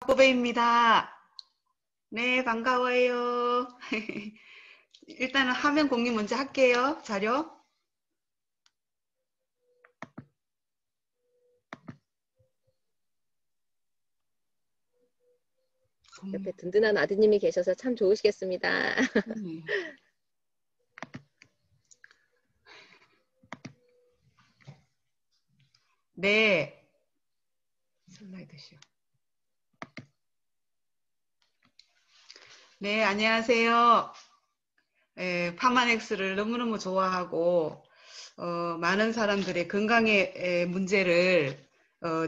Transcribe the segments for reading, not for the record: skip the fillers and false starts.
후배입니다. 네, 반가워요. 일단은 화면 공유 먼저 할게요. 자료. 옆에 든든한 아드님이 계셔서 참 좋으시겠습니다. 네. 슬라이드쇼. 네, 안녕하세요. 파마넥스를 너무너무 좋아하고 많은 사람들의 건강의 문제를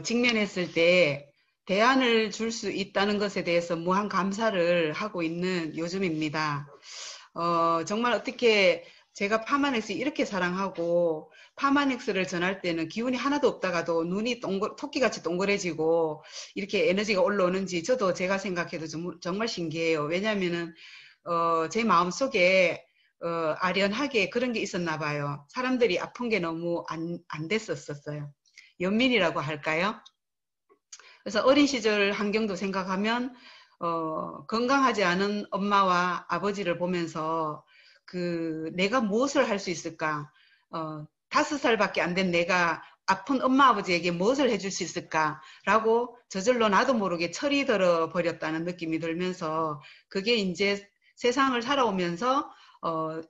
직면했을 때 대안을 줄 수 있다는 것에 대해서 무한 감사를 하고 있는 요즘입니다. 정말 어떻게 제가 파마넥스 이렇게 사랑하고 파마넥스를 전할 때는 기운이 하나도 없다가도 눈이 토끼같이 동그래지고 이렇게 에너지가 올라오는지 저도 제가 생각해도 정말 신기해요. 왜냐하면은 제 마음속에 아련하게 그런 게 있었나 봐요. 사람들이 아픈 게 너무 안 됐었어요. 연민이라고 할까요? 그래서 어린 시절 환경도 생각하면 건강하지 않은 엄마와 아버지를 보면서 내가 무엇을 할 수 있을까? 5살밖에 안 된 내가 아픈 엄마 아버지에게 무엇을 해줄 수 있을까라고 저절로 나도 모르게 철이 들어 버렸다는 느낌이 들면서 그게 이제 세상을 살아오면서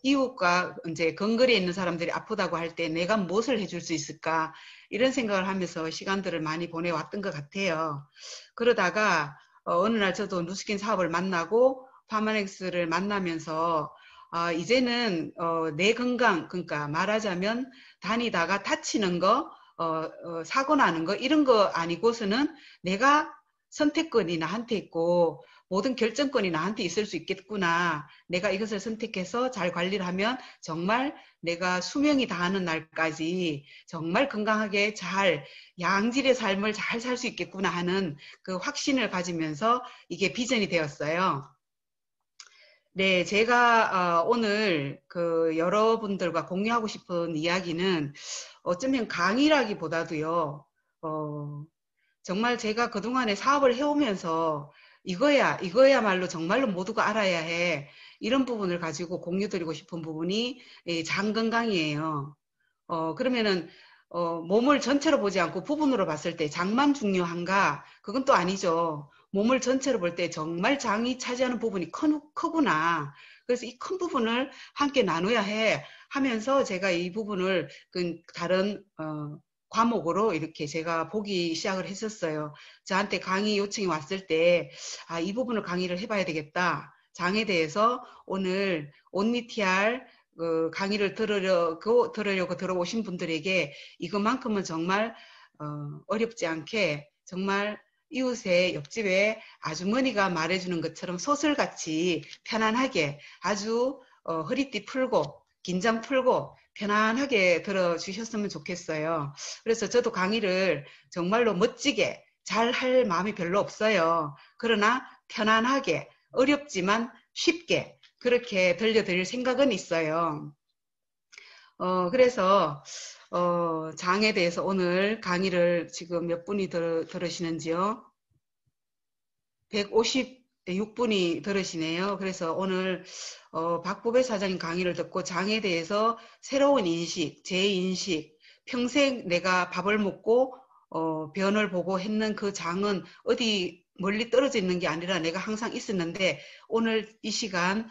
이웃과 이제 근거리에 있는 사람들이 아프다고 할 때 내가 무엇을 해줄 수 있을까 이런 생각을 하면서 시간들을 많이 보내왔던 것 같아요. 그러다가 어느 날 저도 누스킨 사업을 만나고 파마넥스를 만나면서 이제는 내 건강, 그러니까 말하자면 다니다가 다치는 거, 사고 나는 거 이런 거 아니고서는 내가 선택권이 나한테 있고 모든 결정권이 나한테 있을 수 있겠구나. 내가 이것을 선택해서 잘 관리를 하면 정말 내가 수명이 다하는 날까지 정말 건강하게 잘 양질의 삶을 잘 살 수 있겠구나 하는 그 확신을 가지면서 이게 비전이 되었어요. 네, 제가 오늘 여러분들과 공유하고 싶은 이야기는 어쩌면 강의라기보다도요, 정말 제가 그동안에 사업을 해오면서 이거야말로 정말로 모두가 알아야 해. 이런 부분을 가지고 공유드리고 싶은 부분이 장 건강이에요. 그러면은, 몸을 전체로 보지 않고 부분으로 봤을 때 장만 중요한가? 그건 또 아니죠. 몸을 전체로 볼 때 정말 장이 차지하는 부분이 크구나. 그래서 이 큰 부분을 함께 나눠야 해 하면서 제가 이 부분을 다른, 과목으로 이렇게 제가 보기 시작을 했었어요. 저한테 강의 요청이 왔을 때, 이 부분을 강의를 해봐야 되겠다. 장에 대해서 오늘 온리TR 강의를 들으려고 들어오신 분들에게 이것만큼은 정말 어렵지 않게 정말 이웃의 옆집에 아주머니가 말해주는 것처럼 소설같이 편안하게 아주 허리띠 풀고 긴장 풀고 편안하게 들어주셨으면 좋겠어요. 그래서 저도 강의를 정말로 멋지게 잘 할 마음이 별로 없어요. 그러나 편안하게 어렵지만 쉽게 그렇게 들려드릴 생각은 있어요. 그래서 장에 대해서 오늘 강의를 지금 몇 분이 들으시는지요? 156분이 들으시네요. 그래서 오늘 박보배 사장님 강의를 듣고 장에 대해서 새로운 인식, 재인식, 평생 내가 밥을 먹고 변을 보고 했는 그 장은 어디 멀리 떨어져 있는 게 아니라 내가 항상 있었는데 오늘 이 시간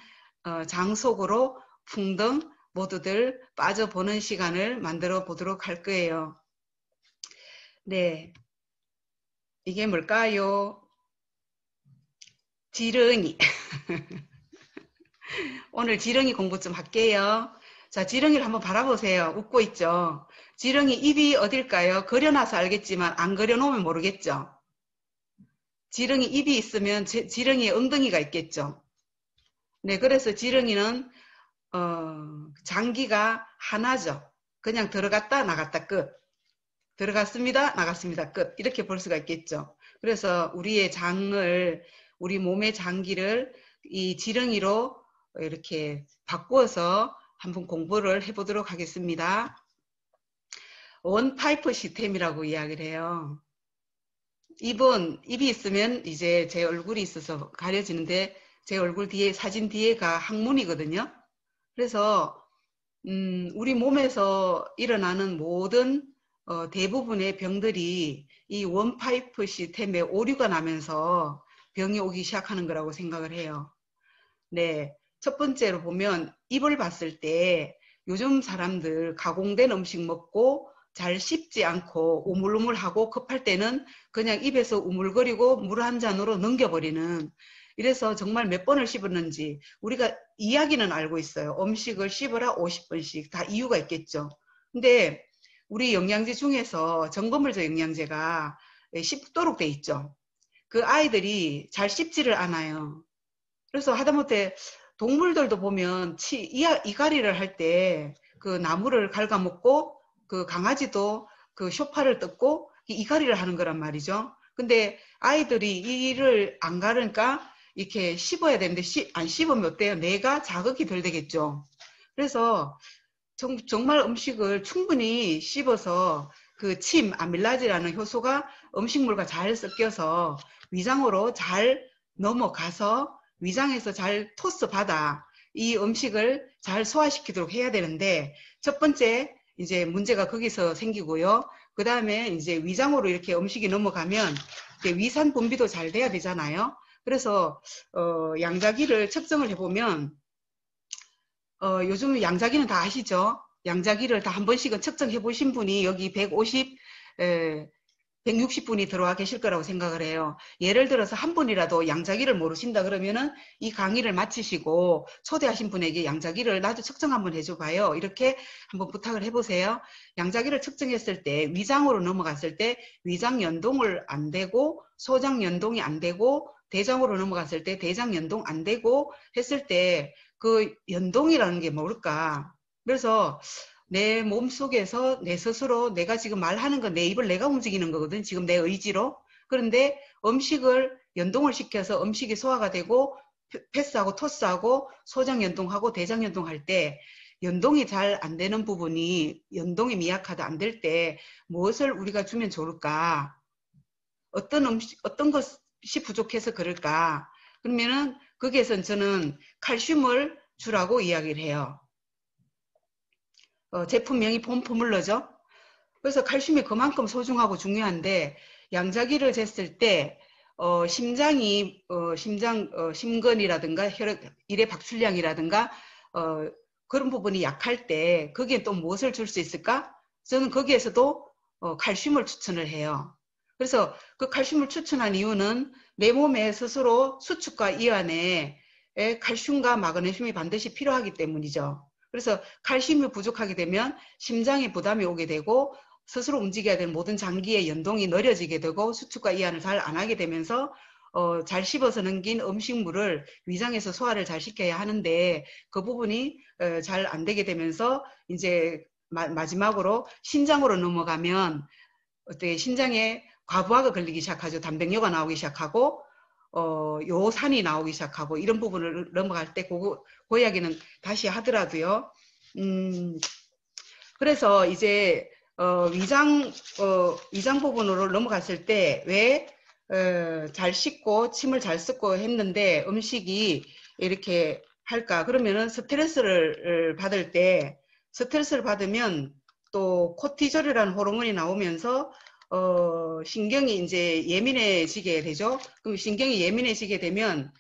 장 속으로 풍덩 모두들 빠져보는 시간을 만들어 보도록 할 거예요. 네, 이게 뭘까요? 지렁이. 오늘 지렁이 공부 좀 할게요. 자, 지렁이를 한번 바라보세요. 웃고 있죠? 지렁이 입이 어딜까요? 그려놔서 알겠지만 안 그려놓으면 모르겠죠? 지렁이 입이 있으면 지렁이에 엉덩이가 있겠죠? 네, 그래서 지렁이는 장기가 하나죠. 그냥 들어갔다 나갔다 끝. 들어갔습니다. 나갔습니다. 끝. 이렇게 볼 수가 있겠죠. 그래서 우리 몸의 장기를 이 지렁이로 이렇게 바꾸어서 한번 공부를 해보도록 하겠습니다. 원파이프 시스템이라고 이야기를 해요. 입이 있으면 이제 제 얼굴이 있어서 가려지는데 제 얼굴 뒤에, 사진 뒤에가 항문이거든요. 그래서 우리 몸에서 일어나는 모든 대부분의 병들이 이 원파이프 시스템에 오류가 나면서 병이 오기 시작하는 거라고 생각을 해요. 네. 첫 번째로 보면 입을 봤을 때 요즘 사람들 가공된 음식 먹고 잘 씹지 않고 우물우물하고 급할 때는 그냥 입에서 우물거리고 물 한 잔으로 넘겨버리는, 이래서 정말 몇 번을 씹었는지 우리가 이야기는 알고 있어요. 음식을 씹어라 50번씩 다 이유가 있겠죠. 근데 우리 영양제 중에서 전거물질 영양제가 씹도록 돼 있죠. 그 아이들이 잘 씹지를 않아요. 그래서 하다못해 동물들도 보면 이갈이를 할 때 그 나무를 갉아먹고, 그 강아지도 그 쇼파를 뜯고 이갈이를 하는 거란 말이죠. 근데 아이들이 이를 안 가르니까 이렇게 씹어야 되는데 안 씹으면 어때요? 뇌가 자극이 덜 되겠죠. 그래서 정말 음식을 충분히 씹어서 그 아밀라제라는 효소가 음식물과 잘 섞여서 위장으로 잘 넘어가서 위장에서 잘 토스 받아 이 음식을 잘 소화시키도록 해야 되는데, 첫 번째 이제 문제가 거기서 생기고요. 그 다음에 이제 위장으로 이렇게 음식이 넘어가면 위산 분비도 잘 돼야 되잖아요. 그래서 양자기를 측정을 해보면 요즘 양자기는 다 아시죠? 양자기를 다 한 번씩은 측정해 보신 분이 여기 160분이 들어와 계실 거라고 생각을 해요. 예를 들어서 한 분이라도 양자기를 모르신다 그러면은 이 강의를 마치시고 초대하신 분에게 양자기를 나도 측정 한번 해줘 봐요. 이렇게 한번 부탁을 해보세요. 양자기를 측정했을 때 위장으로 넘어갔을 때 위장 연동을 안 되고, 소장 연동이 안 되고, 대장으로 넘어갔을 때 대장 연동 안 되고 했을 때 그 연동이라는 게 뭘까? 그래서 내 몸속에서 내 스스로 내가 지금 말하는 건 내 입을 내가 움직이는 거거든. 지금 내 의지로. 그런데 음식을 연동을 시켜서 음식이 소화가 되고 패스하고 토스하고 소장 연동하고 대장 연동할 때 연동이 잘 안 되는 부분이, 연동이 미약하다 안 될 때 무엇을 우리가 주면 좋을까? 어떤 것이 부족해서 그럴까? 그러면은 거기에서 저는 칼슘을 주라고 이야기를 해요. 제품명이 폼포뮬러죠. 그래서 칼슘이 그만큼 소중하고 중요한데, 양자기를 쟀을 때 심근이라든가 일의 박출량이라든가 그런 부분이 약할 때 거기에 또 무엇을 줄 수 있을까? 저는 거기에서도 칼슘을 추천을 해요. 그래서 그 칼슘을 추천한 이유는 내 몸에 스스로 수축과 이완에 칼슘과 마그네슘이 반드시 필요하기 때문이죠. 그래서 칼슘이 부족하게 되면 심장에 부담이 오게 되고 스스로 움직여야 되는 모든 장기의 연동이 느려지게 되고 수축과 이완을 잘 안 하게 되면서 잘 씹어서 넘긴 음식물을 위장에서 소화를 잘 시켜야 하는데 그 부분이 잘 안 되게 되면서 이제 마지막으로 신장으로 넘어가면 어떻게 신장에 과부하가 걸리기 시작하죠. 단백뇨가 나오기 시작하고 요산이 나오기 시작하고 이런 부분을 넘어갈 때 그 이야기는 다시 하더라도요. 그래서 이제 위장 부분으로 넘어갔을 때 왜 잘 씻고 침을 잘 섞고 했는데 음식이 이렇게 할까? 그러면은 스트레스를 받을 때, 스트레스를 받으면 또 코티졸이라는 호르몬이 나오면서 신경이 이제 예민해지게 되죠. 그럼 신경이 예민해지게 되면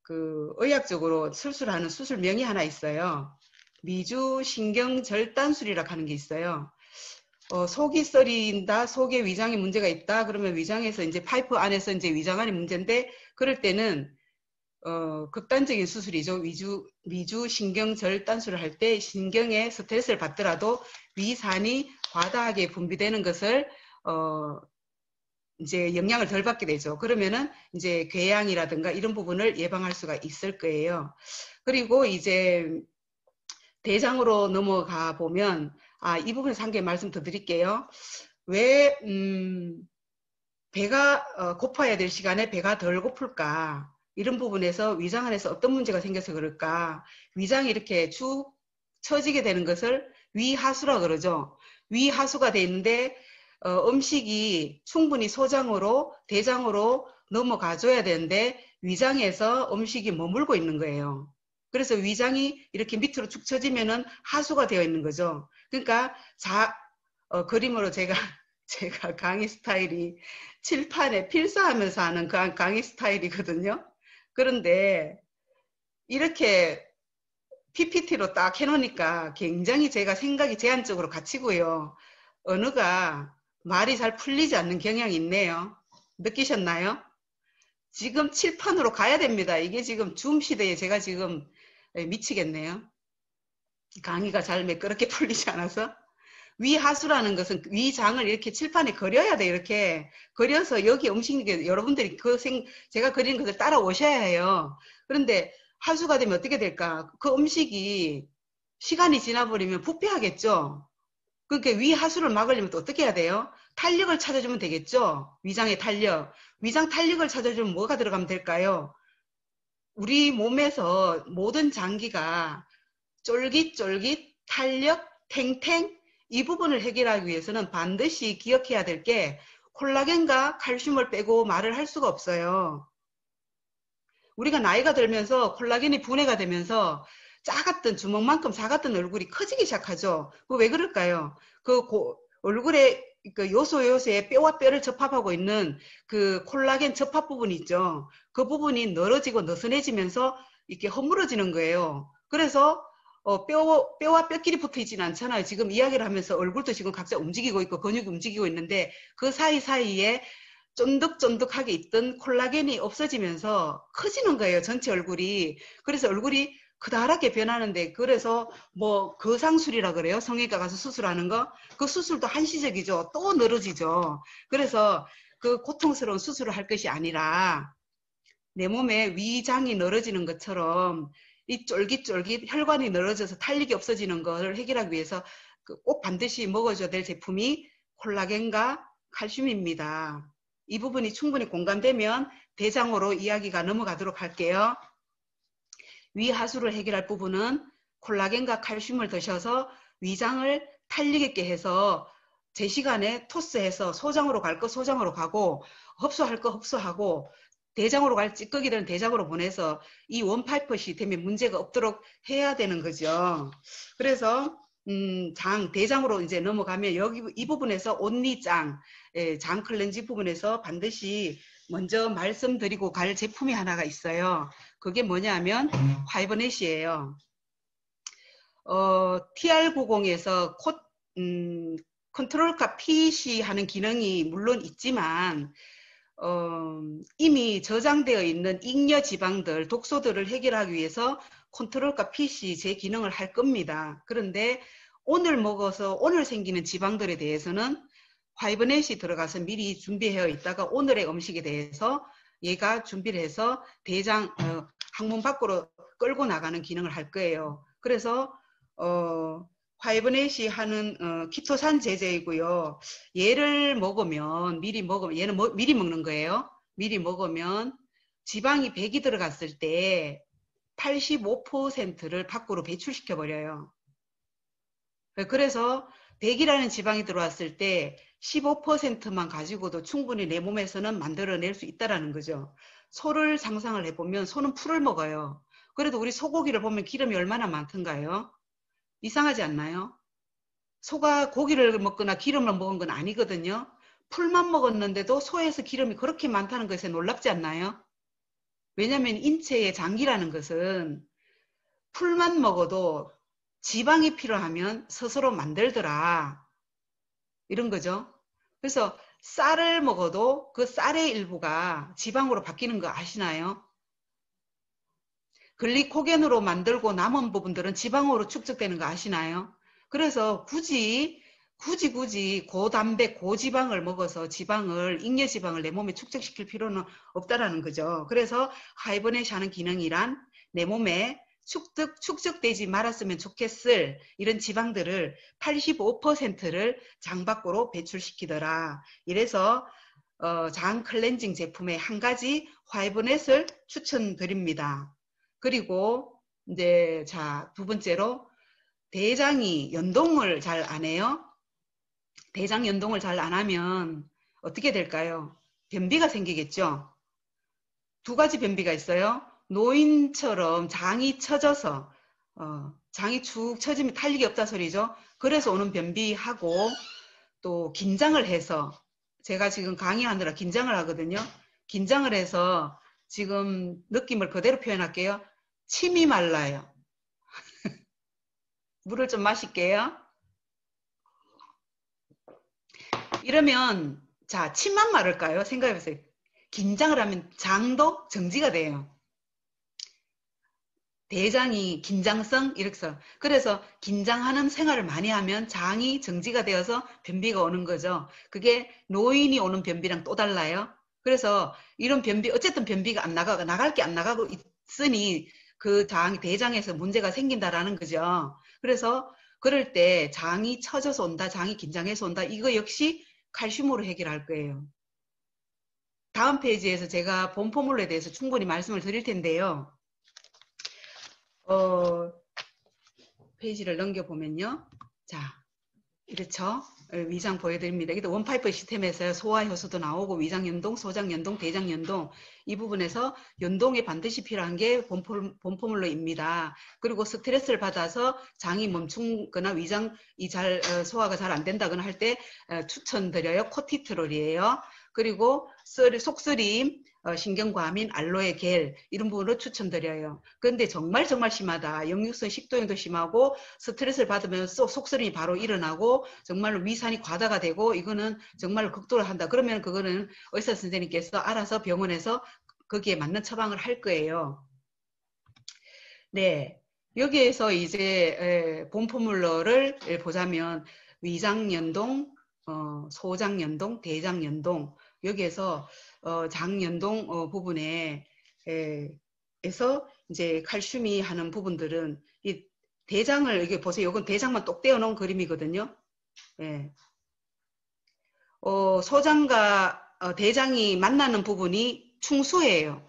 그 의학적으로 수술하는 수술명이 하나 있어요. 미주신경절단술이라고 하는 게 있어요. 속이 썰린다, 속에 위장에 문제가 있다, 그러면 위장에서 이제 파이프 안에서 이제 위장 안에 문제인데, 그럴 때는 극단적인 수술이죠. 미주신경절단술을 할 때 신경에 스트레스를 받더라도 위산이 과다하게 분비되는 것을 이제 영향을 덜 받게 되죠. 그러면은 이제 궤양이라든가 이런 부분을 예방할 수가 있을 거예요. 그리고 이제 대장으로 넘어가 보면 이 부분에서 한 개 말씀 더 드릴게요. 왜 배가 고파야 될 시간에 배가 덜 고플까? 이런 부분에서 위장 안에서 어떤 문제가 생겨서 그럴까? 위장이 이렇게 축 처지게 되는 것을 위하수라 그러죠. 위하수가 돼 있는데 음식이 충분히 소장으로 대장으로 넘어가줘야 되는데 위장에서 음식이 머물고 있는 거예요. 그래서 위장이 이렇게 밑으로 축 처지면은 하수가 되어 있는 거죠. 그러니까 그림으로 제가 강의 스타일이 칠판에 필사하면서 하는 그 강의 스타일이거든요. 그런데 이렇게 PPT로 딱 해놓으니까 굉장히 제가 생각이 제한적으로 갇히고요. 언어가 말이 잘 풀리지 않는 경향이 있네요. 느끼셨나요? 지금 칠판으로 가야 됩니다. 이게 지금 줌 시대에 제가 지금 미치겠네요. 강의가 잘 매끄럽게 풀리지 않아서. 위하수라는 것은 위장을 이렇게 칠판에 그려야 돼. 이렇게 그려서 여기 음식, 여러분들이 제가 그리는 것을 따라오셔야 해요. 그런데 하수가 되면 어떻게 될까? 그 음식이 시간이 지나버리면 부패하겠죠? 그러니까 위하수를 막으려면 또 어떻게 해야 돼요? 탄력을 찾아주면 되겠죠? 위장의 탄력. 위장 탄력을 찾아주면 뭐가 들어가면 될까요? 우리 몸에서 모든 장기가 쫄깃쫄깃, 탄력, 탱탱 이 부분을 해결하기 위해서는 반드시 기억해야 될 게 콜라겐과 칼슘을 빼고 말을 할 수가 없어요. 우리가 나이가 들면서 콜라겐이 분해가 되면서 작았던 주먹만큼 작았던 얼굴이 커지기 시작하죠. 왜 그럴까요? 얼굴에 그 요소에 뼈와 뼈를 접합하고 있는 그 콜라겐 접합 부분이 있죠. 그 부분이 늘어지고 느슨해지면서 이렇게 허물어지는 거예요. 그래서 뼈와 뼈끼리 붙어 있지는 않잖아요. 지금 이야기를 하면서 얼굴도 지금 각자 움직이고 있고 근육이 움직이고 있는데 그 사이사이에 쫀득쫀득하게 있던 콜라겐이 없어지면서 커지는 거예요. 전체 얼굴이. 그래서 얼굴이 그다랗게 변하는데 그래서 뭐 거상술이라 그래요. 성형외과 가서 수술하는 거. 그 수술도 한시적이죠. 또 늘어지죠. 그래서 그 고통스러운 수술을 할 것이 아니라 내 몸에 위장이 늘어지는 것처럼 이 쫄깃쫄깃 혈관이 늘어져서 탄력이 없어지는 것을 해결하기 위해서 꼭 반드시 먹어줘야 될 제품이 콜라겐과 칼슘입니다. 이 부분이 충분히 공감되면 대장으로 이야기가 넘어가도록 할게요. 위하수를 해결할 부분은 콜라겐과 칼슘을 드셔서 위장을 탄력 있게 해서 제 시간에 토스해서 소장으로 갈 거 소장으로 가고 흡수할 거 흡수하고 대장으로 갈 찌꺼기들은 대장으로 보내서 이 원파이프 시스템에 문제가 없도록 해야 되는 거죠. 그래서 대장으로 이제 넘어가면 여기 이 부분에서 온리장, 장 클렌지 부분에서 반드시 먼저 말씀드리고 갈 제품이 하나가 있어요. 그게 뭐냐면 화이버넷이에요. TR90에서 컨트롤카 PC 하는 기능이 물론 있지만 이미 저장되어 있는 잉여 지방들, 독소들을 해결하기 위해서 컨트롤과 PC 제 기능을 할 겁니다. 그런데 오늘 먹어서 오늘 생기는 지방들에 대해서는 화이버넷이 들어가서 미리 준비되어 있다가 오늘의 음식에 대해서 얘가 준비를 해서 대장 항문 밖으로 끌고 나가는 기능을 할 거예요. 그래서 화이버넷이 하는 키토산 제제이고요. 얘를 먹으면 얘는 미리 먹는 거예요. 미리 먹으면 지방이 100이 들어갔을 때 85%를 밖으로 배출시켜 버려요. 그래서 100이라는 지방이 들어왔을 때 15%만 가지고도 충분히 내 몸에서는 만들어낼 수 있다는 거죠. 소를 상상을 해보면 소는 풀을 먹어요. 그래도 우리 소고기를 보면 기름이 얼마나 많던가요? 이상하지 않나요? 소가 고기를 먹거나 기름을 먹은 건 아니거든요. 풀만 먹었는데도 소에서 기름이 그렇게 많다는 것에 놀랍지 않나요? 왜냐하면 인체의 장기라는 것은 풀만 먹어도 지방이 필요하면 스스로 만들더라. 이런 거죠. 그래서 쌀을 먹어도 그 쌀의 일부가 지방으로 바뀌는 거 아시나요? 글리코겐으로 만들고 남은 부분들은 지방으로 축적되는 거 아시나요? 그래서 굳이 고단백, 고지방을 먹어서 잉여 지방을 내 몸에 축적시킬 필요는 없다라는 거죠. 그래서 하이버넷이 하는 기능이란 내 몸에 축적되지 말았으면 좋겠을 이런 지방들을 85%를 장 밖으로 배출시키더라. 이래서 장 클렌징 제품의 한 가지 화이버넷을 추천드립니다. 그리고 이제 두 번째로 대장이 연동을 잘 안 해요. 대장 연동을 잘 안 하면 어떻게 될까요? 변비가 생기겠죠. 두 가지 변비가 있어요. 노인처럼 장이 처져서 장이 축 처지면 탄력이 없다 소리죠. 그래서 오는 변비하고 또 긴장을 해서 제가 지금 강의하느라 긴장을 하거든요. 긴장을 해서 지금 느낌을 그대로 표현할게요. 침이 말라요. 물을 좀 마실게요. 이러면 자, 침만 마를까요? 생각해보세요. 긴장을 하면 장도 정지가 돼요. 대장이 긴장성 이렇게 써. 그래서 긴장하는 생활을 많이 하면 장이 정지가 되어서 변비가 오는 거죠. 그게 노인이 오는 변비랑 또 달라요. 그래서 이런 변비 어쨌든 변비가 안 나가고 나갈 게 안 나가고 있으니 그 장 대장에서 문제가 생긴다라는 거죠. 그래서 그럴 때 장이 처져서 온다, 장이 긴장해서 온다. 이거 역시 칼슘으로 해결할 거예요. 다음 페이지에서 제가 본포물에 대해서 충분히 말씀을 드릴 텐데요. 페이지를 넘겨보면요. 자, 이렇죠. 위장 보여드립니다. 이게 원파이프 시스템에서 소화 효소도 나오고 위장 연동, 소장 연동, 대장 연동 이 부분에서 연동이 반드시 필요한 게 본포물로입니다. 그리고 스트레스를 받아서 장이 멈춘거나 위장이 소화가 잘 안 된다거나 할 때 추천드려요. 코티트롤이에요. 그리고 속쓰림, 신경과민, 알로에 겔 이런 부분으로 추천드려요. 그런데 정말 심하다. 역류성 식도염도 심하고 스트레스를 받으면 속쓰림이 바로 일어나고 정말로 위산이 과다가 되고 이거는 정말로 극도로 한다. 그러면 그거는 의사 선생님께서 알아서 병원에서 거기에 맞는 처방을 할 거예요. 네. 여기에서 이제 본포물러를 보자면 위장연동, 소장연동, 대장연동 여기에서 장연동 부분에 에서 이제 칼슘이 하는 부분들은 이 대장을 이게 보세요. 이건 대장만 똑 떼어 놓은 그림이거든요. 예. 소장과 대장이 만나는 부분이 충수예요.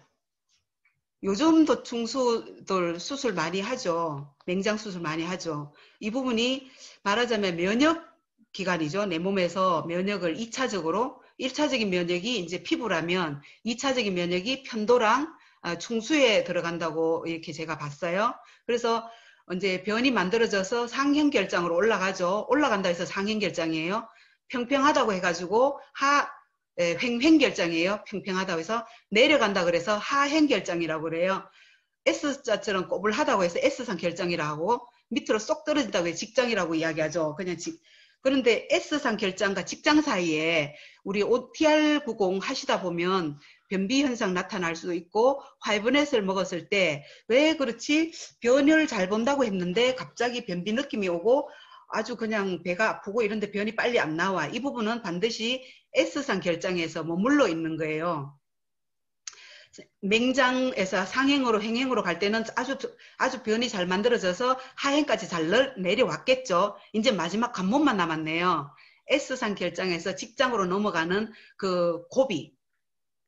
요즘도 충수들 수술 많이 하죠. 맹장 수술 많이 하죠. 이 부분이 말하자면 면역 기관이죠. 내 몸에서 면역을 2차적으로 1차적인 면역이 이제 피부라면 2차적인 면역이 편도랑 충수에 들어간다고 이렇게 제가 봤어요. 그래서 이제 변이 만들어져서 상형결장으로 올라가죠. 올라간다 해서 상형결장이에요. 평평하다고 해가지고 횡결장이에요. 평평하다고 해서 내려간다 그래서 하행결장이라고 그래요. S자처럼 꼬불하다고 해서 S상 결장이라고 하고 밑으로 쏙 떨어진다고 해서 직장이라고 이야기하죠. 그런데 S상 결장과 직장 사이에 우리 OTR90 하시다 보면 변비 현상 나타날 수도 있고 화이브넷을 먹었을 때 왜 그렇지 변을 잘 본다고 했는데 갑자기 변비 느낌이 오고 아주 그냥 배가 아프고 이런데 변이 빨리 안 나와. 이 부분은 반드시 S상 결장에서 머물러 있는 거예요. 맹장에서 상행으로 행행으로 갈 때는 아주 변이 잘 만들어져서 하행까지 잘 내려왔겠죠. 이제 마지막 관문만 남았네요. S상 결장에서 직장으로 넘어가는 그 고비,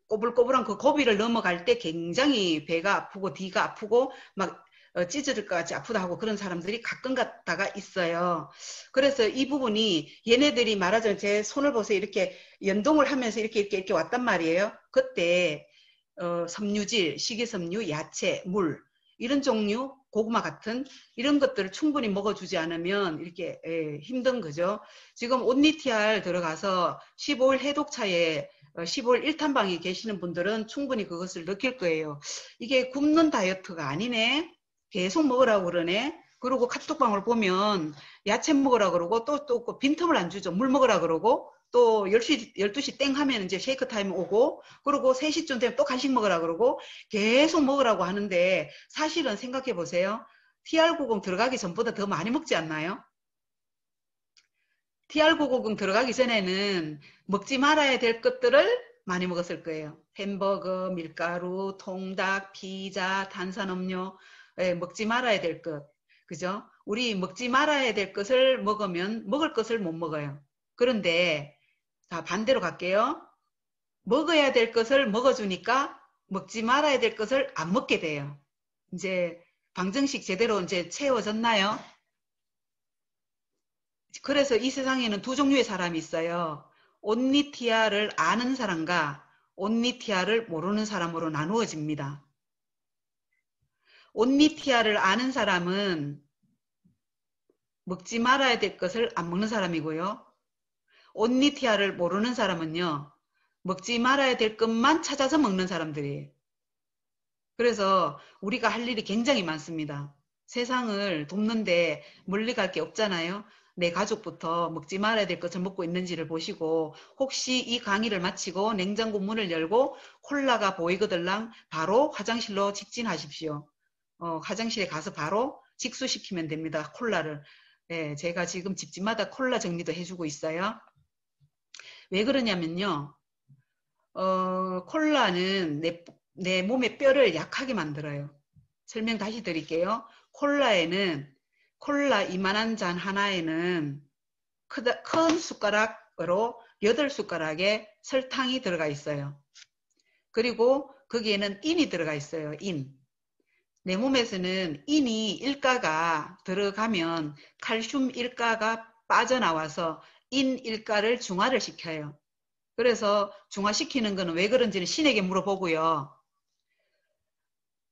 꼬불꼬불한 그 고비를 넘어갈 때 굉장히 배가 아프고 뒤가 아프고 막 찢어질 것 같이 아프다 하고 그런 사람들이 가끔 가다가 있어요. 그래서 이 부분이 얘네들이 말하자면 제 손을 보세요. 이렇게 연동을 하면서 이렇게 왔단 말이에요. 그때 섬유질, 식이섬유, 야채, 물 이런 종류, 고구마 같은 이런 것들을 충분히 먹어주지 않으면 이렇게 힘든 거죠. 지금 온리TR 들어가서 15일 해독차에 15일 1탄방에 계시는 분들은 충분히 그것을 느낄 거예요. 이게 굶는 다이어트가 아니네. 계속 먹으라고 그러네. 그리고 카톡방을 보면 야채 먹으라고 그러고 또 빈틈을 안 주죠. 물 먹으라고 그러고 또 12시 땡 하면 이제 쉐이크 타임 오고 그리고 3시쯤 되면 또 간식 먹으라고 그러고 계속 먹으라고 하는데 사실은 생각해 보세요. TR90 들어가기 전보다 더 많이 먹지 않나요? TR90 들어가기 전에는 먹지 말아야 될 것들을 많이 먹었을 거예요. 햄버거, 밀가루, 통닭, 피자, 탄산음료, 먹지 말아야 될 것. 그죠? 우리 먹지 말아야 될 것을 먹으면 먹을 것을 못 먹어요. 그런데 자, 반대로 갈게요. 먹어야 될 것을 먹어주니까 먹지 말아야 될 것을 안 먹게 돼요. 이제 방정식 제대로 이제 채워졌나요? 그래서 이 세상에는 두 종류의 사람이 있어요. 온니티아를 아는 사람과 온니티아를 모르는 사람으로 나누어집니다. 온니티아를 아는 사람은 먹지 말아야 될 것을 안 먹는 사람이고요. 온니티아를 모르는 사람은요, 먹지 말아야 될 것만 찾아서 먹는 사람들이에요. 그래서 우리가 할 일이 굉장히 많습니다. 세상을 돕는데 멀리 갈 게 없잖아요. 내 가족부터 먹지 말아야 될 것을 먹고 있는지를 보시고, 혹시 이 강의를 마치고 냉장고 문을 열고 콜라가 보이거들랑 바로 화장실로 직진하십시오. 화장실에 가서 바로 직수시키면 됩니다. 콜라를. 예, 제가 지금 집집마다 콜라 정리도 해주고 있어요. 왜 그러냐면요. 콜라는 내 몸의 뼈를 약하게 만들어요. 설명 다시 드릴게요. 콜라 이만한 잔 하나에는 큰 숟가락으로 8숟가락의 설탕이 들어가 있어요. 그리고 거기에는 인이 들어가 있어요. 인. 내 몸에서는 인이 일가가 들어가면 칼슘 일가가 빠져나와서 인 일가를 중화를 시켜요. 그래서 중화시키는 거는 왜 그런지는 신에게 물어보고요.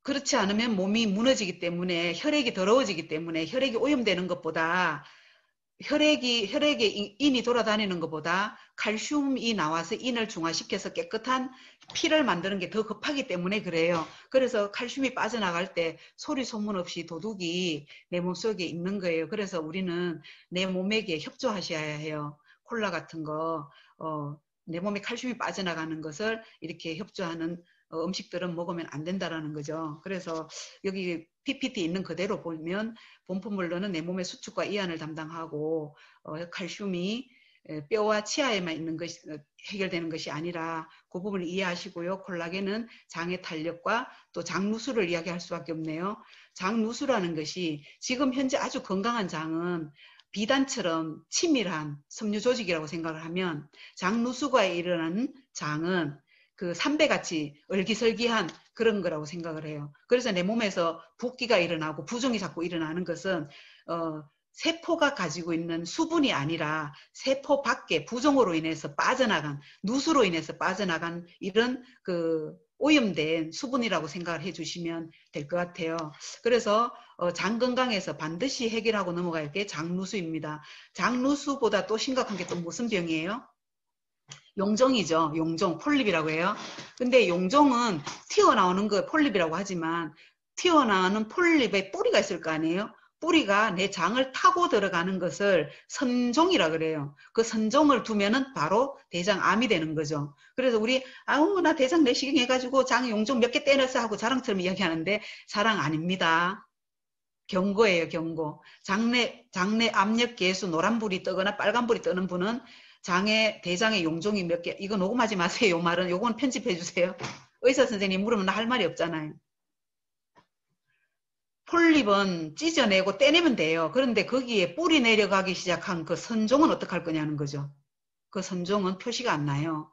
그렇지 않으면 몸이 무너지기 때문에 혈액이 더러워지기 때문에 혈액이 오염되는 것보다 혈액에 인이 돌아다니는 것보다 칼슘이 나와서 인을 중화시켜서 깨끗한 피를 만드는 게 더 급하기 때문에 그래요. 그래서 칼슘이 빠져나갈 때 소리 소문 없이 도둑이 내 몸속에 있는 거예요. 그래서 우리는 내 몸에게 협조하셔야 해요. 콜라 같은 거, 내 몸에 칼슘이 빠져나가는 것을 이렇게 협조하는 음식들은 먹으면 안 된다라는 거죠. 그래서 여기 PPT 있는 그대로 보면 본품물로는 내 몸의 수축과 이완을 담당하고 칼슘이 뼈와 치아에만 있는 것이 해결되는 것이 아니라 그 부분을 이해하시고요. 콜라겐은 장의 탄력과 또 장누수를 이야기할 수밖에 없네요. 장누수라는 것이 지금 현재 아주 건강한 장은 비단처럼 치밀한 섬유 조직이라고 생각을 하면 장누수가 일어나는 장은 그 삼배같이 얼기설기한 그런 거라고 생각을 해요. 그래서 내 몸에서 붓기가 일어나고 부종이 자꾸 일어나는 것은 세포가 가지고 있는 수분이 아니라 세포 밖에 부종으로 인해서 빠져나간, 누수로 인해서 빠져나간 이런 그 오염된 수분이라고 생각을 해주시면 될 것 같아요. 그래서 장 건강에서 반드시 해결하고 넘어갈 게 장누수입니다. 장누수보다 또 심각한 게 또 무슨 병이에요? 용종이죠. 용종, 폴립이라고 해요. 근데 용종은 튀어나오는 거 폴립이라고 하지만 튀어나오는 폴립에 뿌리가 있을 거 아니에요? 뿌리가 내 장을 타고 들어가는 것을 선종이라 그래요. 그 선종을 두면은 바로 대장암이 되는 거죠. 그래서 우리 아우 나 대장 내시경 해가지고 장 용종 몇 개 떼냈어 하고 자랑처럼 이야기하는데 자랑 아닙니다. 경고예요, 경고. 장내 압력 계수 노란불이 뜨거나 빨간불이 뜨는 분은 대장의 용종이 몇 개, 이거 녹음하지 마세요, 요 말은. 요건 편집해 주세요. 의사 선생님 물으면 나 할 말이 없잖아요. 폴립은 찢어내고 떼내면 돼요. 그런데 거기에 뿌리 내려가기 시작한 그 선종은 어떡할 거냐는 거죠. 그 선종은 표시가 안 나요.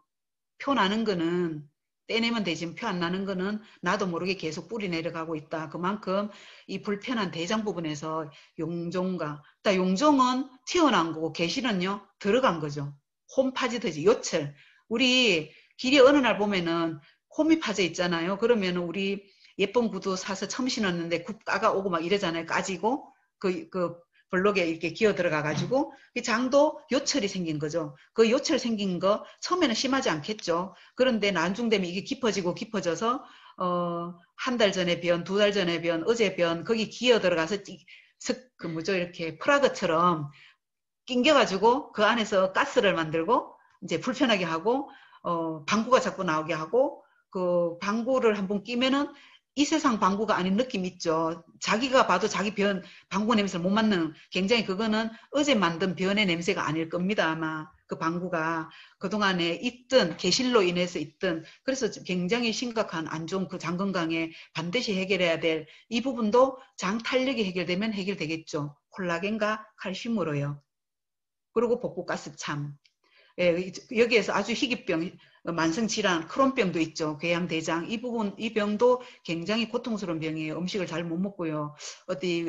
표 나는 거는 떼내면 되지만 표 안 나는 거는 나도 모르게 계속 뿌리 내려가고 있다. 그만큼 이 불편한 대장 부분에서 용종과, 용종은 튀어나온 거고 계시는요 들어간 거죠. 홈 파지듯이 요철. 우리 길에 어느 날 보면은 홈이 파져 있잖아요. 그러면 우리 예쁜 구두 사서 처음 신었는데 굽 까가 오고 막 이러잖아요. 까지고 그 블록에 이렇게 기어 들어가가지고 장도 요철이 생긴 거죠. 그 요철 생긴 거 처음에는 심하지 않겠죠. 그런데 나중되면 이게 깊어지고 깊어져서 한 달 전에 변, 2달 전에 변, 어제 변 거기 기어 들어가서 이렇게 프라그처럼 낑겨가지고 그 안에서 가스를 만들고 이제 불편하게 하고 방구가 자꾸 나오게 하고 그 방구를 한번 끼면은 이 세상 방구가 아닌 느낌 있죠. 자기가 봐도 자기 방구 냄새를 못 맡는 굉장히 그거는 어제 만든 변의 냄새가 아닐 겁니다. 아마 그 방구가 그동안에 있던 계실로 인해서 있던 그래서 굉장히 심각한 안 좋은 그 장 건강에 반드시 해결해야 될 이 부분도 장 탄력이 해결되면 해결되겠죠. 콜라겐과 칼슘으로요. 그리고 복부가스참. 예, 여기에서 아주 희귀병, 만성질환, 크론병도 있죠. 궤양대장. 이 병도 굉장히 고통스러운 병이에요. 음식을 잘 못 먹고요. 어디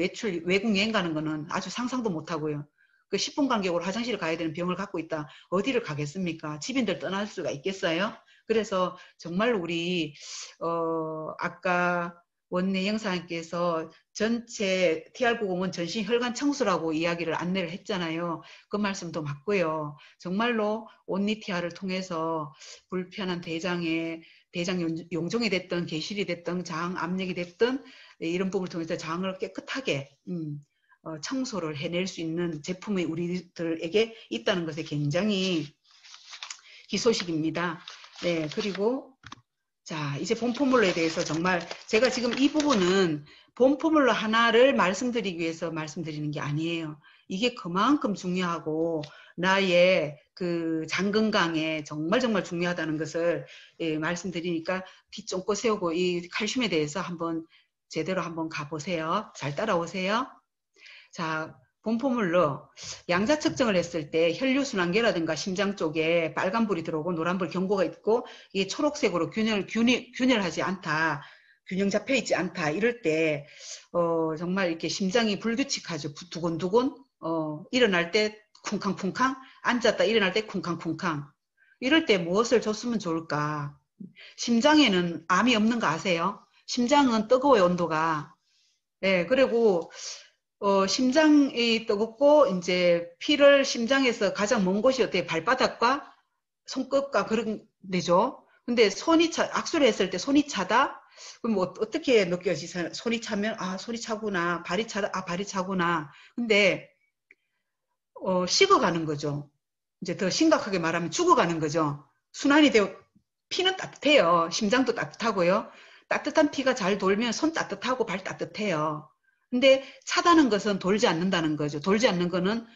외국 여행 가는 거는 아주 상상도 못 하고요. 그 10분 간격으로 화장실을 가야 되는 병을 갖고 있다. 어디를 가겠습니까? 집인들 떠날 수가 있겠어요? 그래서 정말 우리 아까 원내 영사님께서 전체 TR901 전신 혈관 청소라고 이야기를 안내를 했잖아요. 그 말씀도 맞고요. 정말로 온리 TR을 통해서 불편한 대장 용종이 됐든 개실이 됐든 장 압력이 됐든 이런 부분을 통해서 장을 깨끗하게 청소를 해낼 수 있는 제품이 우리들에게 있다는 것에 굉장히 기소식입니다. 네, 그리고 자, 이제 본 포뮬러에 대해서 정말 제가 지금 이 부분은 본 포뮬러 하나를 말씀드리기 위해서 말씀드리는 게 아니에요. 이게 그만큼 중요하고 나의 그 장 건강에 정말 중요하다는 것을 말씀드리니까 빗 쫑긋 세우고 이 칼슘에 대해서 한번 제대로 한번 가보세요. 잘 따라오세요. 자, 본 포뮬러 양자 측정을 했을 때 혈류순환계라든가 심장 쪽에 빨간불이 들어오고 노란불 경고가 있고 이게 초록색으로 균열하지 않다, 균형 잡혀 있지 않다 이럴 때 정말 이렇게 심장이 불규칙하죠. 두근두근 일어날 때 쿵쾅쿵쾅, 앉았다 일어날 때 쿵쾅쿵쾅. 이럴 때 무엇을 줬으면 좋을까? 심장에는 암이 없는 거 아세요? 심장은 뜨거워요, 온도가. 네, 그리고 심장이 뜨겁고 이제 피를 심장에서 가장 먼 곳이 어때요? 발바닥과 손끝과 그런 데죠. 근데 악수를 했을 때 손이 차다? 그럼 뭐 어떻게 느껴지세요? 손이 차면 아 손이 차구나, 발이 차다, 아 발이 차구나. 근데 식어가는 거죠. 이제 더 심각하게 말하면 죽어가는 거죠. 순환이 되어 피는 따뜻해요. 심장도 따뜻하고요. 따뜻한 피가 잘 돌면 손 따뜻하고 발 따뜻해요. 근데 차다는 것은 돌지 않는다는 거죠. 돌지 않는 거는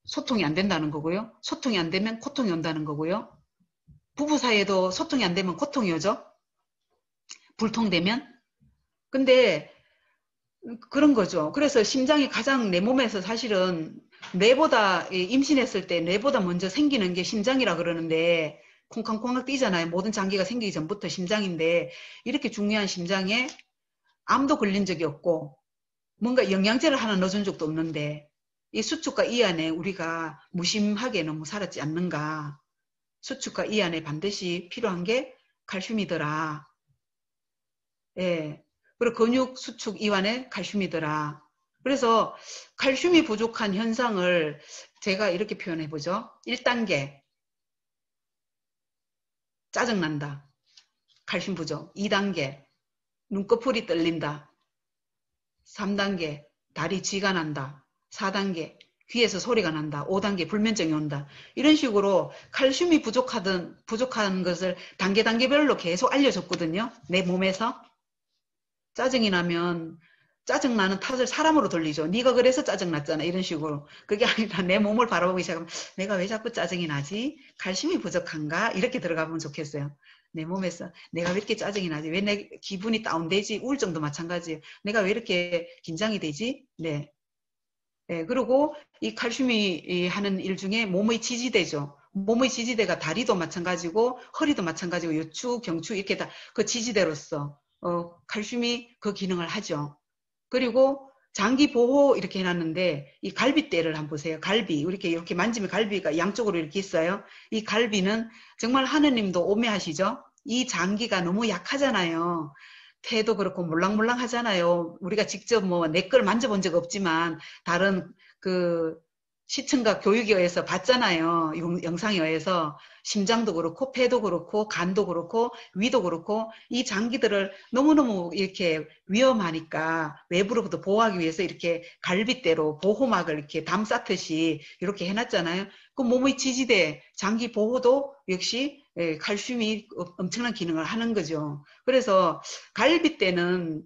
소통이 안 된다는 거고요. 소통이 안 되면 고통이 온다는 거고요. 부부 사이에도 소통이 안 되면 고통이 오죠. 불통되면. 근데 그런 거죠. 그래서 심장이 가장 내 몸에서 사실은 뇌보다 임신했을 때 뇌보다 먼저 생기는 게 심장이라 그러는데 쿵쾅쿵쾅 뛰잖아요. 모든 장기가 생기기 전부터 심장인데 이렇게 중요한 심장에 암도 걸린 적이 없고 뭔가 영양제를 하나 넣어준 적도 없는데 이 수축과 이 안에 우리가 무심하게 너무 살았지 않는가. 수축과 이 안에 반드시 필요한 게 칼슘이더라. 예. 그리고 근육 수축 이완에 칼슘이더라. 그래서 칼슘이 부족한 현상을 제가 이렇게 표현해 보죠. 1단계 짜증난다. 칼슘 부족. 2단계 눈꺼풀이 떨린다. 3단계 다리 쥐가 난다. 4단계 귀에서 소리가 난다. 5단계 불면증이 온다. 이런 식으로 칼슘이 부족한 것을 단계별로 계속 알려줬거든요. 내 몸에서. 짜증이 나면 짜증나는 탓을 사람으로 돌리죠. 네가 그래서 짜증났잖아. 이런 식으로. 그게 아니라 내 몸을 바라보기 시작하면 내가 왜 자꾸 짜증이 나지? 칼슘이 부족한가? 이렇게 들어가면 좋겠어요. 내 몸에서 내가 왜 이렇게 짜증이 나지? 왜 내 기분이 다운되지? 우울증도 마찬가지예요. 내가 왜 이렇게 긴장이 되지? 네. 네. 그리고 이 칼슘이 하는 일 중에 몸의 지지대죠. 몸의 지지대가 다리도 마찬가지고 허리도 마찬가지고 요추, 경추 이렇게 다 그 지지대로서 칼슘이 그 기능을 하죠. 그리고 장기 보호 이렇게 해놨는데 이 갈비대를 한번 보세요. 갈비 이렇게 만지면 갈비가 양쪽으로 이렇게 있어요. 이 갈비는 정말 하느님도 오매하시죠. 이 장기가 너무 약하잖아요. 태도 그렇고 몰랑몰랑 하잖아요. 우리가 직접 뭐 내 걸 만져본 적 없지만 다른 그 시청각 교육에 의해서 봤잖아요. 영상에 의해서 심장도 그렇고 폐도 그렇고 간도 그렇고 위도 그렇고 이 장기들을 너무너무 이렇게 위험하니까 외부로부터 보호하기 위해서 이렇게 갈빗대로 보호막을 이렇게 담쌓듯이 이렇게 해놨잖아요. 그 몸의 지지대 장기 보호도 역시 칼슘이 엄청난 기능을 하는 거죠. 그래서 갈빗대는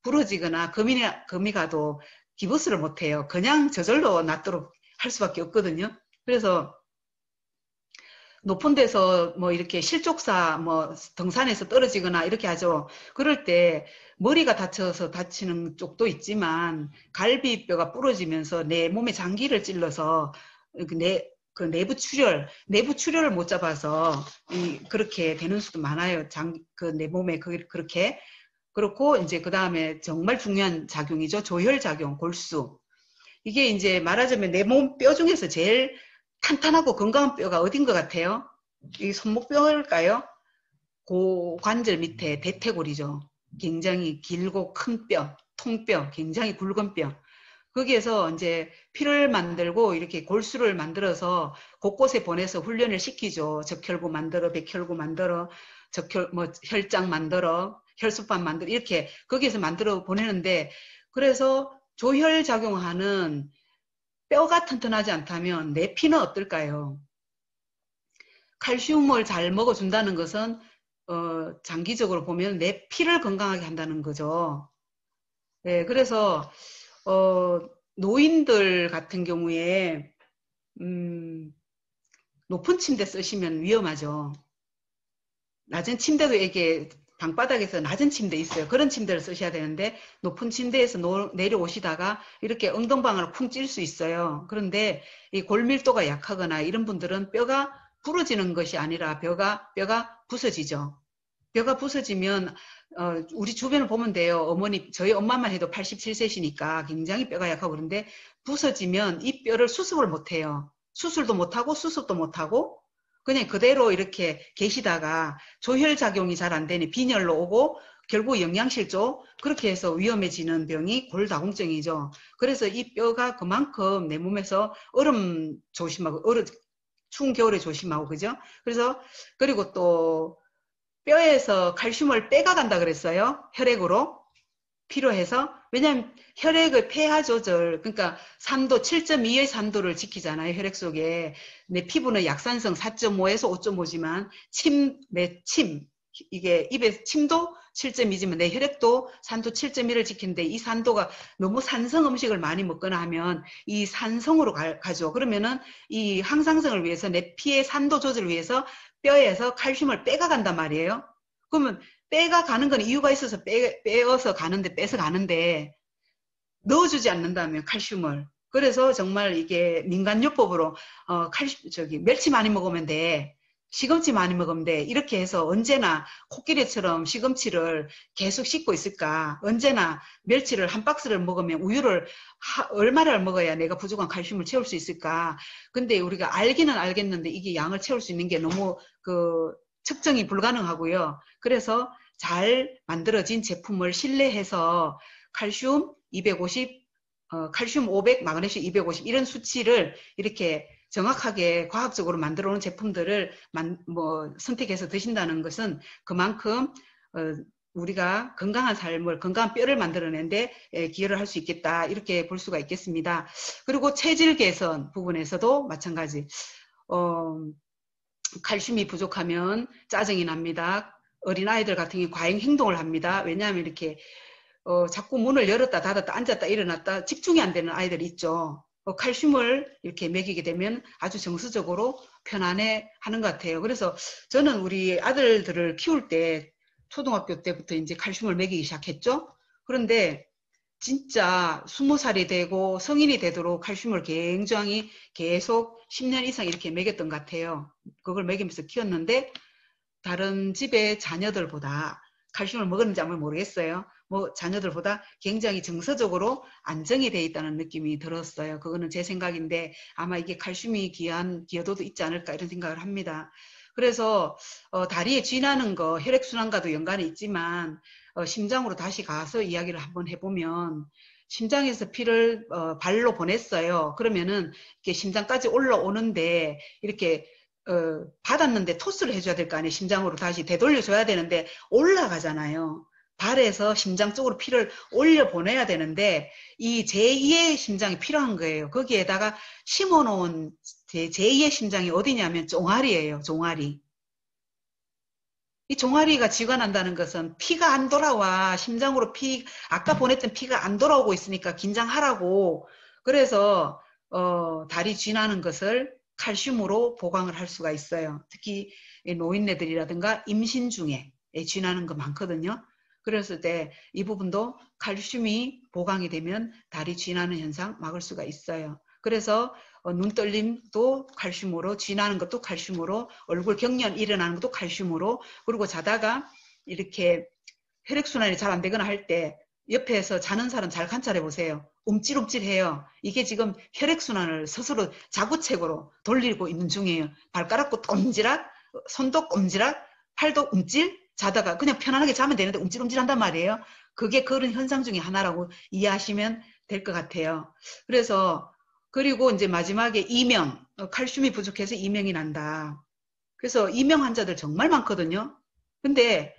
부러지거나 금이 가도 기부스를 못해요. 그냥 저절로 낫도록 할 수밖에 없거든요. 그래서 높은 데서 뭐 이렇게 실족사 뭐 등산에서 떨어지거나 이렇게 하죠. 그럴 때 머리가 다쳐서 다치는 쪽도 있지만 갈비뼈가 부러지면서 내 몸에 장기를 찔러서 그 내부 출혈을 못 잡아서 그렇게 되는 수도 많아요. 내 몸에 그렇게. 그렇고 이제 그 다음에 정말 중요한 작용이죠. 조혈작용, 골수. 이게 이제 말하자면 내 몸 뼈 중에서 제일 탄탄하고 건강한 뼈가 어딘 것 같아요? 이 손목뼈일까요? 고관절 밑에 대퇴골이죠. 굉장히 길고 큰 뼈, 통뼈, 굉장히 굵은 뼈. 거기에서 이제 피를 만들고 이렇게 골수를 만들어서 곳곳에 보내서 훈련을 시키죠. 적혈구 만들어, 백혈구 만들어, 혈장 만들어, 혈소판 만들어, 이렇게 거기에서 만들어 보내는데, 그래서 조혈작용하는 뼈가 튼튼하지 않다면 내 피는 어떨까요? 칼슘을 잘 먹어준다는 것은 장기적으로 보면 내 피를 건강하게 한다는 거죠. 네, 그래서 노인들 같은 경우에 높은 침대 쓰시면 위험하죠. 낮은 침대도 이게 방바닥에서 낮은 침대 있어요. 그런 침대를 쓰셔야 되는데 높은 침대에서 내려오시다가 이렇게 엉덩방아를 쿵 찔 수 있어요. 그런데 이 골밀도가 약하거나 이런 분들은 뼈가 부러지는 것이 아니라 뼈가 부서지죠. 뼈가 부서지면 우리 주변을 보면 돼요. 어머니, 저희 엄마만 해도 87세시니까 굉장히 뼈가 약하고 그런데 부서지면 이 뼈를 수습을 못해요. 수술도 못하고 수습도 못하고 그냥 그대로 이렇게 계시다가 조혈작용이 잘 안 되니 빈혈로 오고 결국 영양실조, 그렇게 해서 위험해지는 병이 골다공증이죠. 그래서 이 뼈가 그만큼 내 몸에서 얼음 조심하고 추운 겨울에 조심하고 그죠? 그래서 그리고 또 뼈에서 칼슘을 빼가간다 그랬어요. 혈액으로 필요해서. 왜냐하면 혈액의 pH 조절, 그러니까 3도, 7.2의 3도를 지키잖아요. 혈액 속에. 내 피부는 약산성 4.5에서 5.5지만 내 침, 이게 입에 침도 7.2지만 내 혈액도 산도 7.1을 지키는데 이 산도가 너무 산성 음식을 많이 먹거나 하면 이 산성으로 가죠. 그러면은 이 항상성을 위해서 내 피의 산도 조절을 위해서 뼈에서 칼슘을 빼가간단 말이에요. 그러면 빼가 가는 건 이유가 있어서 빼어서 가는데, 빼서 가는데, 넣어주지 않는다면 칼슘을. 그래서 정말 이게 민간요법으로, 멸치 많이 먹으면 돼. 시금치 많이 먹으면 돼. 이렇게 해서 언제나 코끼리처럼 시금치를 계속 씹고 있을까? 언제나 멸치를 한 박스를 먹으면 우유를 얼마를 먹어야 내가 부족한 칼슘을 채울 수 있을까? 근데 우리가 알기는 알겠는데 이게 양을 채울 수 있는 게 너무 측정이 불가능하고요. 그래서 잘 만들어진 제품을 신뢰해서 칼슘 250, 칼슘 500, 마그네슘 250 이런 수치를 이렇게 정확하게 과학적으로 만들어 놓은 제품들을 선택해서 드신다는 것은 그만큼 우리가 건강한 삶을, 건강한 뼈를 만들어내는데 기여를 할 수 있겠다, 이렇게 볼 수가 있겠습니다. 그리고 체질 개선 부분에서도 마찬가지. 칼슘이 부족하면 짜증이 납니다. 어린아이들 같은 경우 과잉 행동을 합니다. 왜냐하면 이렇게 자꾸 문을 열었다 닫았다 앉았다 일어났다 집중이 안 되는 아이들이 있죠. 칼슘을 이렇게 먹이게 되면 아주 정서적으로 편안해 하는 것 같아요. 그래서 저는 우리 아들들을 키울 때 초등학교 때부터 이제 칼슘을 먹이기 시작했죠. 그런데 진짜 20살이 되고 성인이 되도록 칼슘을 굉장히 계속 10년 이상 이렇게 먹였던 것 같아요. 그걸 먹이면서 키웠는데 다른 집의 자녀들보다 칼슘을 먹었는지 아마 모르겠어요. 자녀들보다 굉장히 정서적으로 안정이 돼 있다는 느낌이 들었어요. 그거는 제 생각인데 아마 이게 칼슘이 기여도도 있지 않을까 이런 생각을 합니다. 그래서 다리에 쥐나는 거 혈액순환과도 연관이 있지만 심장으로 다시 가서 이야기를 한번 해보면 심장에서 피를 발로 보냈어요. 그러면은 이렇게 심장까지 올라오는데 이렇게 받았는데 토스를 해줘야 될 거 아니에요. 심장으로 다시 되돌려줘야 되는데 올라가잖아요. 발에서 심장 쪽으로 피를 올려보내야 되는데 이 제2의 심장이 필요한 거예요. 거기에다가 심어놓은 제2의 심장이 어디냐면 종아리예요. 종아리. 이 종아리가 쥐가 난다는 것은 피가 안 돌아와. 심장으로 아까 보냈던 피가 안 돌아오고 있으니까 긴장하라고. 그래서 다리 쥐 나는 것을 칼슘으로 보강을 할 수가 있어요. 특히 노인네들이라든가 임신 중에 쥐 나는 거 많거든요. 그랬을 때 이 부분도 칼슘이 보강이 되면 다리 쥐 나는 현상 막을 수가 있어요. 그래서 눈떨림도 칼슘으로, 쥐 나는 것도 칼슘으로, 얼굴 경련 일어나는 것도 칼슘으로, 그리고 자다가 이렇게 혈액순환이 잘 안 되거나 할 때 옆에서 자는 사람 잘 관찰해 보세요. 움찔움찔해요. 이게 지금 혈액순환을 스스로 자구책으로 돌리고 있는 중이에요. 발가락도 꼼지락, 손도 꼼지락, 팔도 움찔, 자다가 그냥 편안하게 자면 되는데 움찔움찔 한단 말이에요. 그게 그런 현상 중에 하나라고 이해하시면 될 것 같아요. 그래서 그리고 이제 마지막에 이명, 칼슘이 부족해서 이명이 난다. 그래서 이명 환자들 정말 많거든요. 근데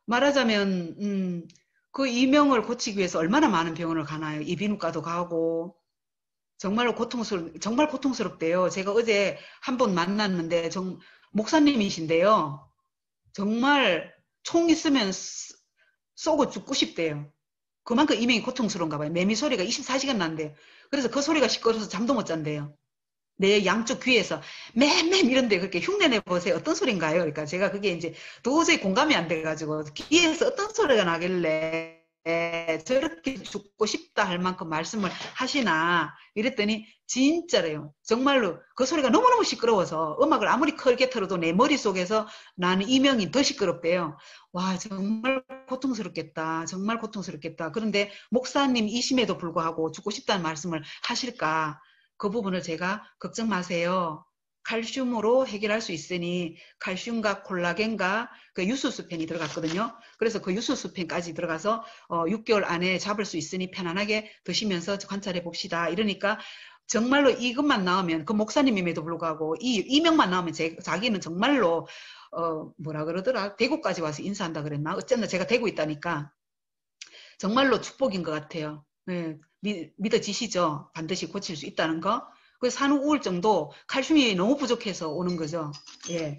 말하자면 그 이명을 고치기 위해서 얼마나 많은 병원을 가나요? 이비인후과도 가고 정말 고통스럽대요. 제가 어제 한 번 만났는데 목사님이신데요. 정말 총 있으면 쏘고 죽고 싶대요. 그만큼 이명이 고통스러운가 봐요. 매미 소리가 24시간 난대요. 그래서 그 소리가 시끄러워서 잠도 못 잔대요. 내 양쪽 귀에서 맴맴 이런데 그렇게 흉내내 보세요. 어떤 소린가요? 그러니까 제가 그게 이제 도저히 공감이 안 돼가지고 귀에서 어떤 소리가 나길래 저렇게 죽고 싶다 할 만큼 말씀을 하시나 이랬더니 진짜래요. 정말로 그 소리가 너무너무 시끄러워서 음악을 아무리 크게 틀어도 내 머릿속에서 나는 이명이 더 시끄럽대요. 와 정말 고통스럽겠다. 정말 고통스럽겠다. 그런데 목사님이심에도 불구하고 죽고 싶다는 말씀을 하실까? 그 부분을 제가 걱정 마세요. 칼슘으로 해결할 수 있으니 칼슘과 콜라겐과 그 유수수펜이 들어갔거든요. 그래서 그 유수수펜까지 들어가서 6개월 안에 잡을 수 있으니 편안하게 드시면서 관찰해 봅시다. 이러니까 정말로 이것만 나오면 그 목사님임에도 불구하고 이 이명만 나오면 자기는 정말로 뭐라 그러더라? 대구까지 와서 인사한다 그랬나? 어쨌든 제가 대구 있다니까 정말로 축복인 것 같아요. 네, 믿어지시죠? 반드시 고칠 수 있다는 거. 그 산후 우울증도 칼슘이 너무 부족해서 오는 거죠. 예.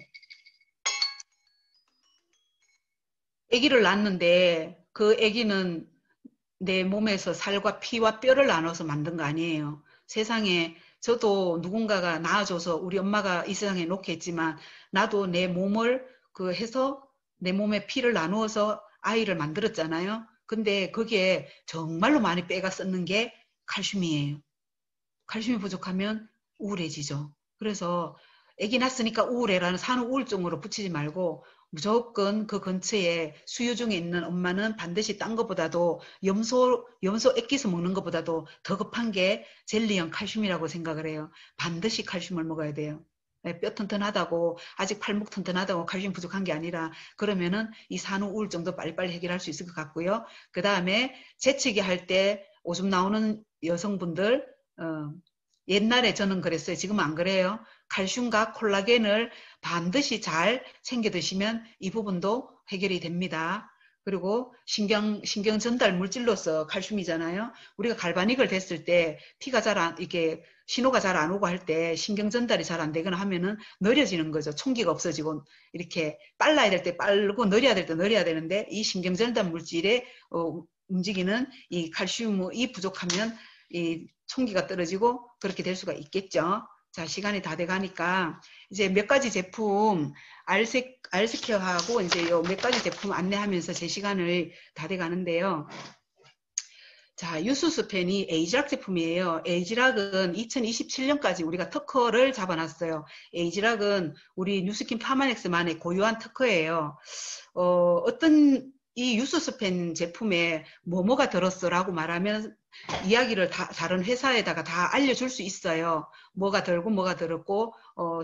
아기를 낳는데 그 아기는 내 몸에서 살과 피와 뼈를 나눠서 만든 거 아니에요. 세상에 저도 누군가가 낳아줘서 우리 엄마가 이 세상에 놓게 했지만 나도 내 몸을 그 해서 내 몸에 피를 나누어서 아이를 만들었잖아요. 근데 거기에 정말로 많이 빼가 썼는 게 칼슘이에요. 칼슘이 부족하면 우울해지죠. 그래서 아기 낳았으니까 우울해라는 산후 우울증으로 붙이지 말고 무조건 그 근처에 수유 중에 있는 엄마는 반드시 딴 것보다도 염소 액기스 먹는 것보다도 더 급한 게 젤리형 칼슘이라고 생각을 해요. 반드시 칼슘을 먹어야 돼요. 뼈 튼튼하다고 아직 팔목 튼튼하다고 칼슘 부족한 게 아니라 그러면은 이 산후 우울증도 빨리빨리 해결할 수 있을 것 같고요. 그 다음에 재채기 할 때 오줌 나오는 여성분들 옛날에 저는 그랬어요. 지금은 안 그래요. 칼슘과 콜라겐을 반드시 잘 챙겨 드시면 이 부분도 해결이 됩니다. 그리고 신경 전달 물질로서 칼슘이잖아요. 우리가 갈바닉을 됐을 때 피가 이게 신호가 잘 안 오고 할 때 신경 전달이 잘 안 되거나 하면은 느려지는 거죠. 총기가 없어지고 이렇게 빨라야 될 때 빠르고 느려야 될 때 느려야 되는데 이 신경 전달 물질에 움직이는 이 칼슘이 부족하면 이 총기가 떨어지고 그렇게 될 수가 있겠죠. 자, 시간이 다 돼가니까 이제 몇 가지 제품 알스케어하고 이제 요 몇 가지 제품 안내하면서 제 시간을 다 돼가는데요. 자, 유수스펜이 에이지락 제품이에요. 에이지락은 2027년까지 우리가 특허를 잡아놨어요. 에이지락은 우리 뉴스킨 파마넥스만의 고유한 특허예요. 어떤 이 유수스펜 제품에 뭐가 들었어라고 말하면 이야기를 다른 회사에다가 다 알려줄 수 있어요. 뭐가 들고 뭐가 들었고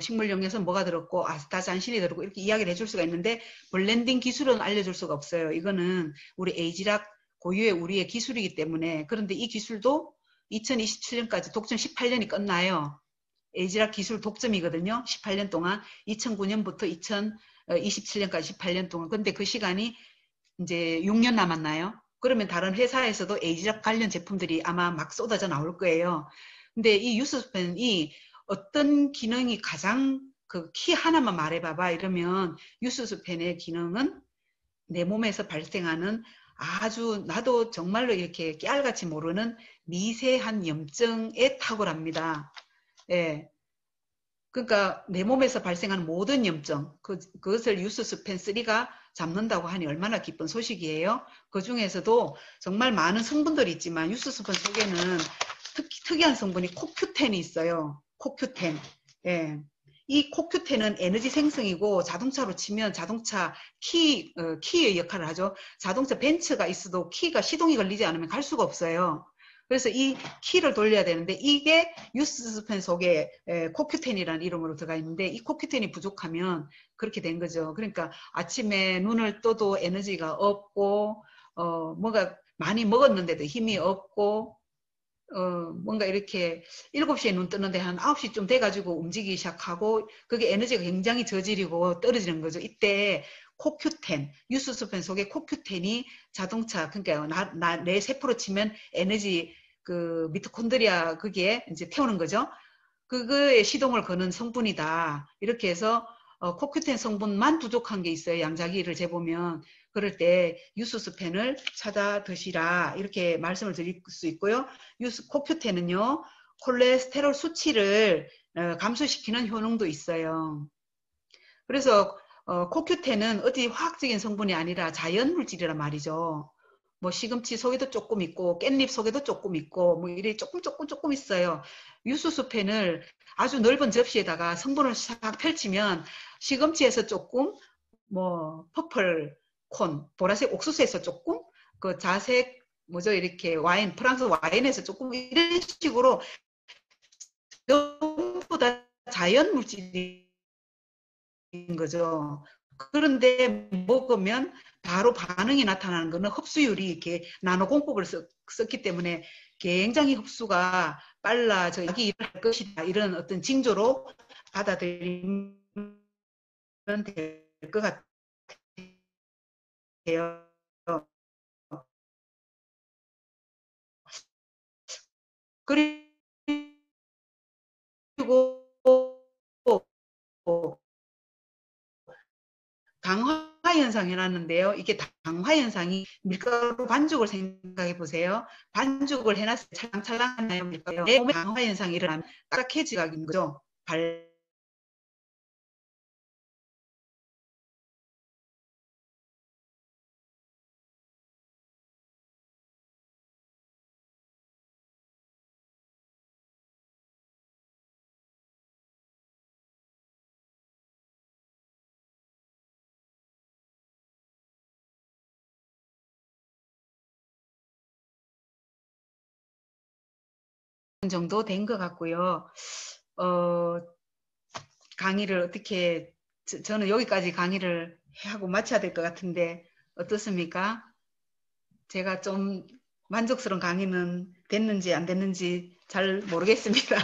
식물용에서 뭐가 들었고 아스타잔신이 들었고 이렇게 이야기를 해줄 수가 있는데 블렌딩 기술은 알려줄 수가 없어요. 이거는 우리 에이지락 고유의 우리의 기술이기 때문에 그런데 이 기술도 2027년까지 독점 18년이 끝나요. 에이지락 기술 독점이거든요. 18년 동안 2009년부터 2027년까지 18년 동안. 근데 그 시간이 이제 6년 남았나요? 그러면 다른 회사에서도 에이지락 관련 제품들이 아마 막 쏟아져 나올 거예요. 근데 이 유스펜이 어떤 기능이 가장 그 키 하나만 말해봐봐 이러면 유스펜의 기능은 내 몸에서 발생하는 아주 나도 정말로 이렇게 깨알같이 모르는 미세한 염증에 탁월합니다. 예. 그러니까 내 몸에서 발생하는 모든 염증, 그것을 유스스펜3가 잡는다고 하니 얼마나 기쁜 소식이에요. 그 중에서도 정말 많은 성분들이 있지만 유스스펜 속에는 특이한 성분이 코큐텐이 있어요. 코큐텐. 예. 이 CoQ10은 에너지 생성이고 자동차로 치면 자동차 키의 역할을 하죠. 자동차 벤츠가 있어도 키가 시동이 걸리지 않으면 갈 수가 없어요. 그래서 이 키를 돌려야 되는데 이게 유스스펜 속에 CoQ10이라는 이름으로 들어가 있는데 이 CoQ10이 부족하면 그렇게 된 거죠. 그러니까 아침에 눈을 떠도 에너지가 없고 뭔가 많이 먹었는데도 힘이 없고 뭔가 이렇게 7시에 눈 뜨는데 한 9시쯤 돼가지고 움직이기 시작하고 그게 에너지가 굉장히 저질이고 떨어지는 거죠. 이때 CoQ10, 유스스펜 속에 CoQ10이 자동차, 그러니까 내 세포로 치면 에너지 그 미토콘드리아 그게 이제 태우는 거죠. 그거에 시동을 거는 성분이다. 이렇게 해서 CoQ10 성분만 부족한 게 있어요. 양자기를 재보면. 그럴 때 유스스펜을 찾아 드시라 이렇게 말씀을 드릴 수 있고요. CoQ10은요. 콜레스테롤 수치를 감소시키는 효능도 있어요. 그래서 CoQ10은 어디 화학적인 성분이 아니라 자연 물질이란 말이죠. 뭐 시금치 속에도 조금 있고 깻잎 속에도 조금 있고 뭐 이래 조금 있어요. 유수수펜을 아주 넓은 접시에다가 성분을 싹 펼치면 시금치에서 조금 뭐 퍼플 콘 보라색 옥수수에서 조금 그 자색 뭐죠 이렇게 와인 프랑스 와인에서 조금 이런 식으로 전부 다 자연 물질인 거죠. 그런데 먹으면 바로 반응이 나타나는 것은 흡수율이 이렇게 나노 공법을 썼기 때문에 굉장히 흡수가 빨라져 약이 일할 것이다 이런 어떤 징조로 받아들이면 될 것 같아요. 그리고 강화 현상 해놨는데요. 이게 강화 현상이 밀가루 반죽을 생각해 보세요. 반죽을 해놨을 때 찰랑찰랑하나요? 밀가루. 내 몸에 강화 현상이 일어나면 딱딱해지가 있는 거죠. 정도 된 것 같고요. 강의를 어떻게 저는 여기까지 강의를 하고 마쳐야 될 것 같은데 어떻습니까? 제가 좀 만족스러운 강의는 됐는지 안 됐는지 잘 모르겠습니다.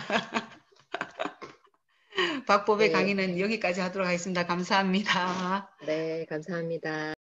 박법의 네, 강의는 여기까지 하도록 하겠습니다. 감사합니다. 네, 감사합니다.